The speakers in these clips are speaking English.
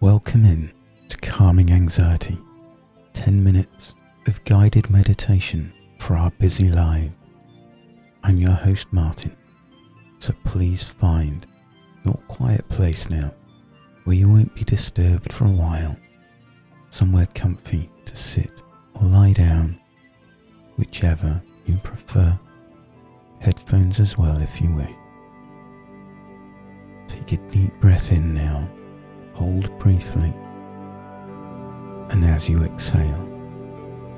Welcome in to Calming Anxiety, 10 minutes of guided meditation for our busy lives. I'm your host Martin, so please find your quiet place now where you won't be disturbed for a while, somewhere comfy to sit or lie down, whichever you prefer. Headphones as well if you wish. Take a deep breath in now. Hold briefly, and as you exhale,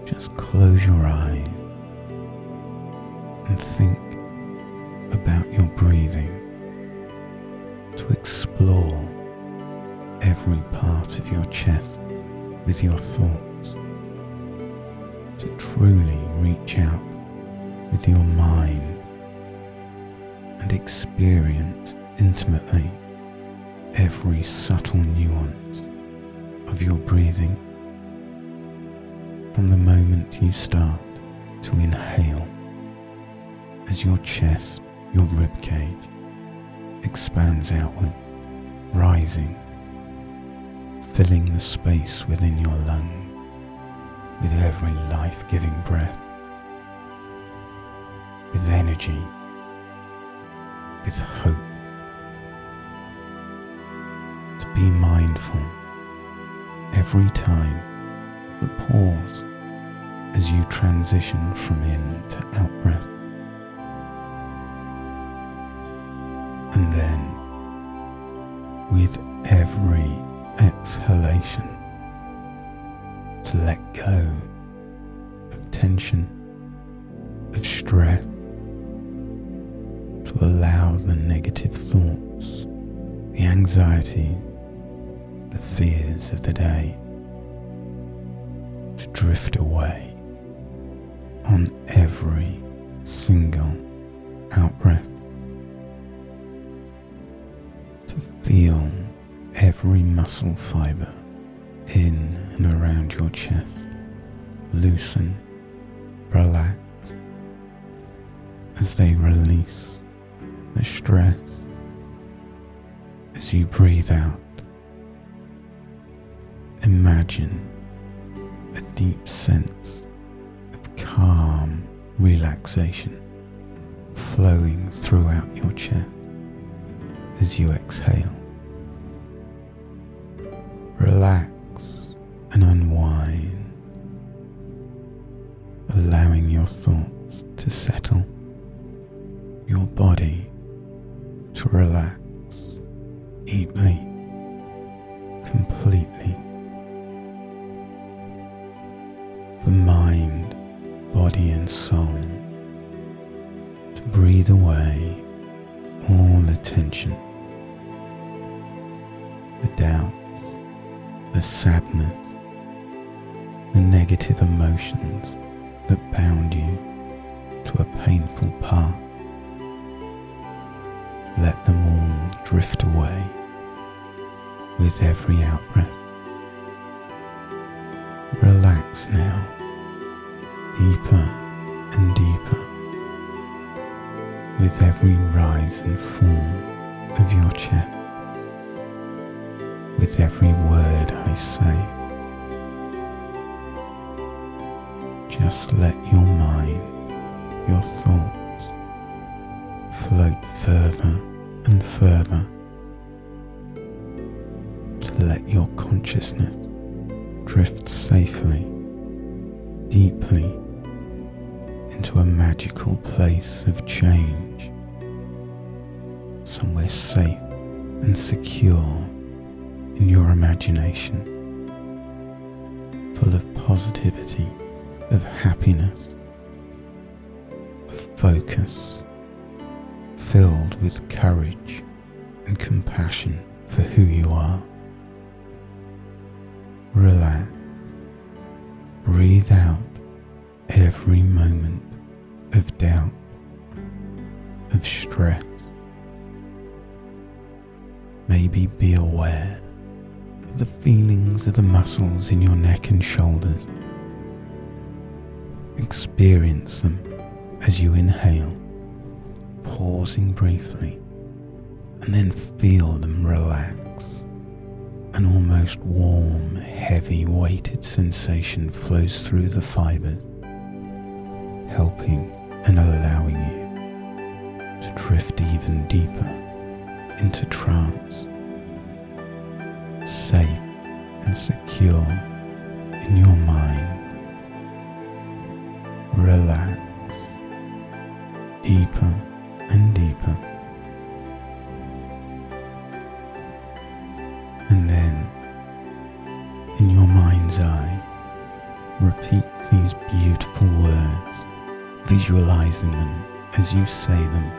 just close your eyes and think about your breathing to explore every part of your chest with your thoughts, to truly reach out with your mind and experience intimately every subtle nuance of your breathing from the moment you start to inhale as your chest, your ribcage expands outward, rising, filling the space within your lungs with every life-giving breath, with energy, with hope. Be mindful every time of the pause as you transition from in to out breath. And then, with every exhalation, to let go of tension, of stress, to allow the negative thoughts, the anxiety, the fears of the day to drift away on every single out-breath, to feel every muscle fibre in and around your chest loosen, relax as they release the stress as you breathe out. Imagine a deep sense of calm relaxation flowing throughout your chest as you exhale. Relax and unwind, allowing your thoughts to settle, your body to relax deeply, completely. The mind, body and soul to breathe away all the tension, the doubts, the sadness, the negative emotions that bound you to a painful path. Let them all drift away with every out-breath. Relax now, deeper and deeper, with every rise and fall of your chest, with every word I say. Just let your mind, your thoughts, float further and further, to let your consciousness drift safely, deeply into a magical place of change, somewhere safe and secure in your imagination, full of positivity, of happiness, of focus, filled with courage and compassion for who you are. Relax. Breathe out every moment of doubt, of stress. Maybe be aware of the feelings of the muscles in your neck and shoulders. Experience them as you inhale, pausing briefly, and then feel them relax An almost warm, heavy weighted sensation flows through the fibers, helping and allowing you to drift even deeper into trance, safe and secure in your mind. Relax deeper and deeper, and then in your mind's eye repeat these beautiful words, visualizing them as you say them.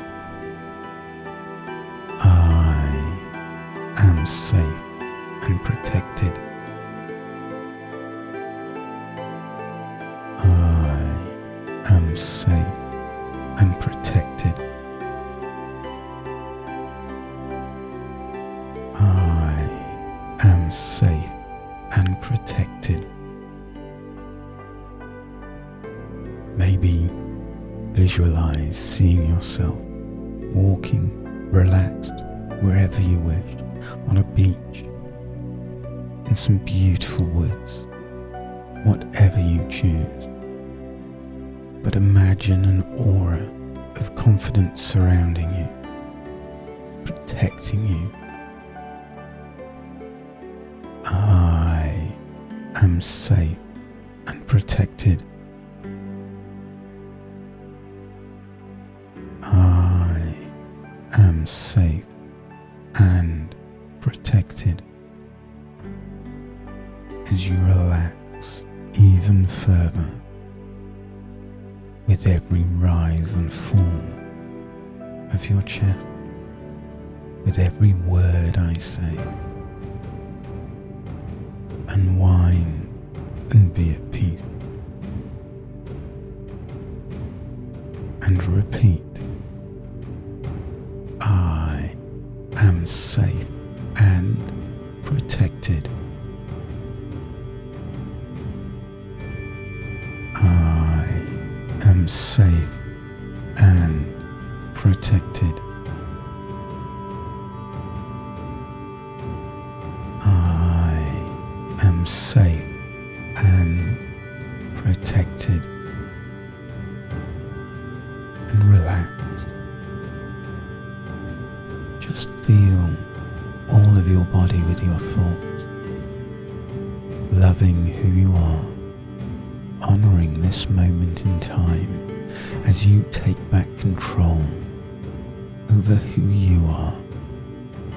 I am safe and protected. I am safe and protected. I am safe and protected. Maybe visualize seeing yourself walking relaxed wherever you wish, on a beach, in some beautiful woods, whatever you choose. But imagine an aura of confidence surrounding you, protecting you. I am safe and protected. I am safe and protected. As you relax even further with every rise and fall of your chest, with every word I say, unwind and be at peace, and repeat, I am safe and protected. I am safe and protected. I am safe and protected. And relax. Just feel all of your body with your thoughts, loving who you are, honouring this moment in time as you take back control over who you are,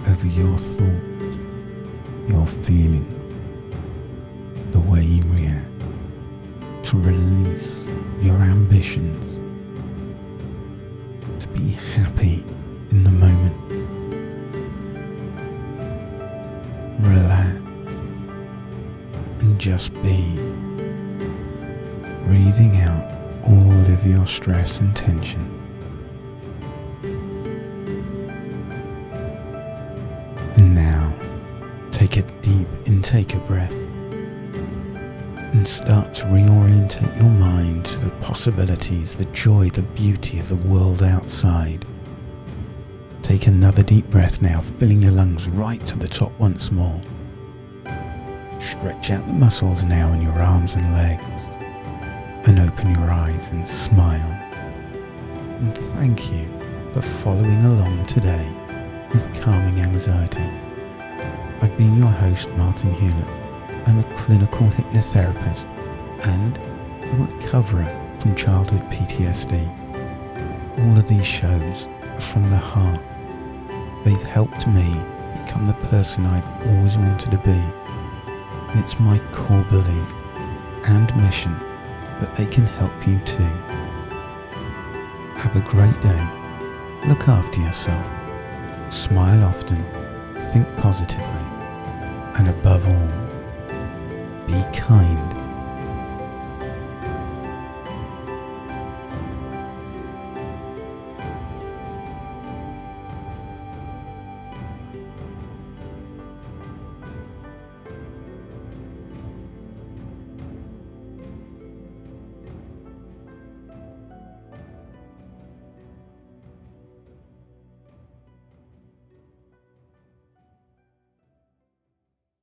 over your thoughts, your feelings, the way you react, to release your ambitions, to be happy in the moment. Relax and just be, breathing out all of your stress and tension. And now take a deep intake of breath and start to reorientate your mind to the possibilities, the joy, the beauty of the world outside. Take another deep breath now, filling your lungs right to the top once more. Stretch out the muscles now in your arms and legs, and open your eyes and smile. And thank you for following along today with Calming Anxiety. I've been your host, Martin Hewlett. I'm a clinical hypnotherapist and a recoverer from childhood PTSD. All of these shows are from the heart. They've helped me become the person I've always wanted to be. And it's my core belief and mission that they can help you too. Have a great day. Look after yourself. Smile often. Think positively. And above all, be kind